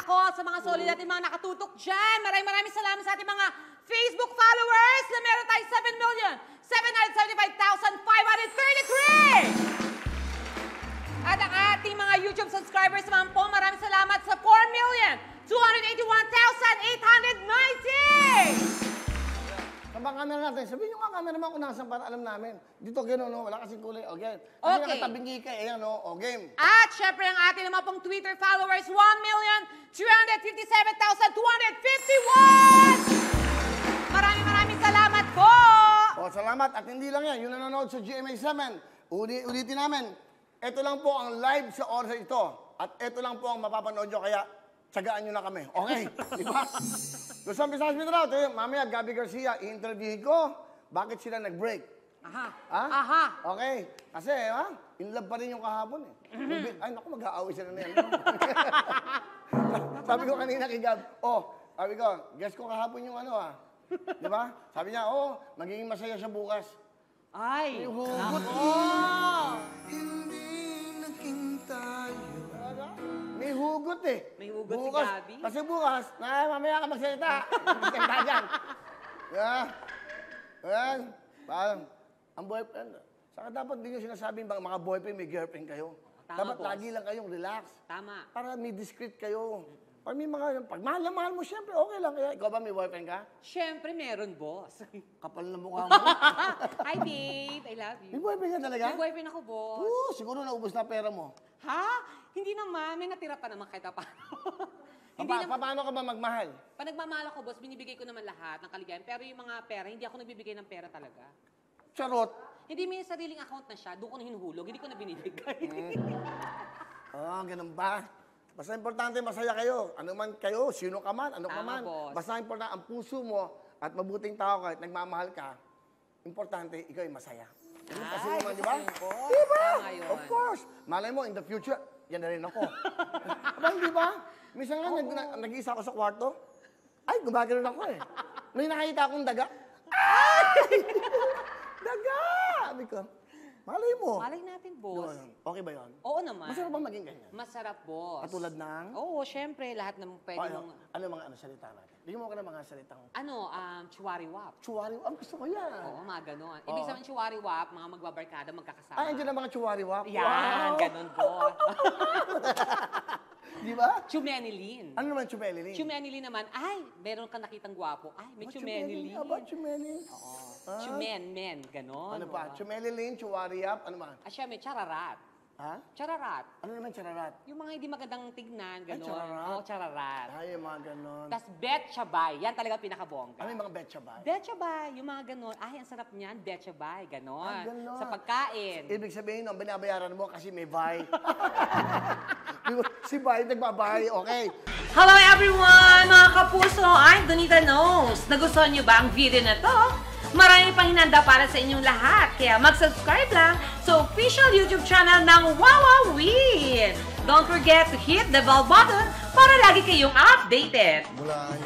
Nako, sa mga solid natin mga nakatutok dyan, maraming salamat sa ating mga Facebook followers na meron tayo 7,775,533! At ang ating mga YouTube subscribers naman po, maraming salamat sa 4,281,890! Sa mga camera natin, sabihin nyo nga cameraman kung nasan para alam namin. Dito gano'n, no? Wala kasing kulay. O, game. Kasi Okay. nakatabingi ka, ayan, no? O, game. At syempre ang ating naman pong Twitter followers, 1,357,251! Maraming salamat po! O, salamat. At hindi lang yan, yung nanonood sa GMA7, ulitin namin, ito lang po ang live sa oras ito. At ito lang po ang mapapanood nyo, kaya tsagaan nyo na kami. Okay? Di ba? Luzon, Visayas, Mindanao. Mamaya, Gabby Garcia, i-interview ko, bakit sila nag-break? Aha. Ha? Aha. Okay. Kasi, ha? In love pa rin yung kahapon, eh. Ay, naku, mag-aaway sila na yan. Sabi ko kanina kay Gab, sabi ko, guess ko kahapon yung ano, ha? Di ba? Sabi niya, magiging masaya siya bukas. Ay. May hugot. Hindi naging tayo. May hugot, eh. May hugot si bukas, Gabby. Kasi bukas, mamaya ka magsalita. Magsalita dyan. Yeah. Ayan. Parang, ang boyfriend, saka dapat din yung sinasabi mga boyfriend, may girlfriend kayo. Tama, Dapat boss. lagi lang kayong relax. Tama. Para may discreet kayo. Pag may pag mahal na mahal mo, syempre, okay lang. Kaya, ikaw ba may boyfriend ka? Syempre meron, boss. Kapal na mukha mo. Hi, babe. I love you. May boyfriend ka talaga? May boyfriend ako, boss. Siguro naubos na pera mo. Ha? Hindi naman. May natira pa naman kahit paano. Hindi naman. Paano ka ba magmahal? Pag nagmamahal ako, boss, binibigay ko naman lahat ng kaligayahan. Pero yung mga pera, hindi ako nagbibigay ng pera talaga. Charot. Hindi may sariling account na siya. Doon ko na hinuhulog. Hindi ko na binibigay. Ganun ba? Basta importante masaya kayo. Ano man kayo, sino ka man, ano ka Tama, man. boss. Basta importante ang puso mo at mabuting tao ka at nagmamahal ka, importante ikaw ay masaya. Ganun kasi Ay, naman, di ba? gusto ko. Diba? Tama yun. Of course. Malay mo, in the future, yan na rin ako. Aba, di ba? Minsan nga, nag-iisa ako sa kwarto. Ay, gumagano'n ako eh. May nakita akong daga. Ay! Daga! Sabi ko, malay mo. Malay natin, boss. Yun. Okay ba yun? Oo naman. Masarap ba maging ganyan? Masarap, boss. Katulad ng? Oo, syempre. Lahat ng pwede mong... Ano mga salita natin? Bigyan mo ka ng mga salitang Chiwari-wap. chuwari. Ang gusto ko yan. Oo, mga ganon. Ibig sabihin chiwari-wap, mga magbabarkada, magkakasama. Andiyan ang mga chuwari-wap. Yan, ganon, boss. Di ba? Chumenilin. Ano naman chumelilin? Chumenilin naman, ay, meron kang nakitang gwapo. Ay, may chumenilin. Aba, chumelilin. Oo. Chumen, ganon. Ano pa? Chumelilin, chuwari-up, ano man? Siya may chararat. Ha? Chararat. Ano naman chararat? Yung mga hindi magandang tignan, Ay, ganon. chararat. Oo, chararat. Ay, yung mga ganon. Tapos betchabay. Yan talaga pinakabongga. Ano yung mga betcha ba? Betchabay, yung mga ganon. Ay, ang sarap niyan, betchabay, ganon. Ah, ganon. Sa pagkain. Ibig sabihin, ang binabayaran mo kasi may buy. Si buy, nagbabay, okay. Hello everyone, mga kapuso! I'm Donita Knows. Nagustuhan niyo ba ang video na to? Marami pang hinanda para sa inyong lahat. Kaya mag-subscribe lang sa official YouTube channel ng Wowowin. Don't forget to hit the bell button para lagi kayong updated. Mula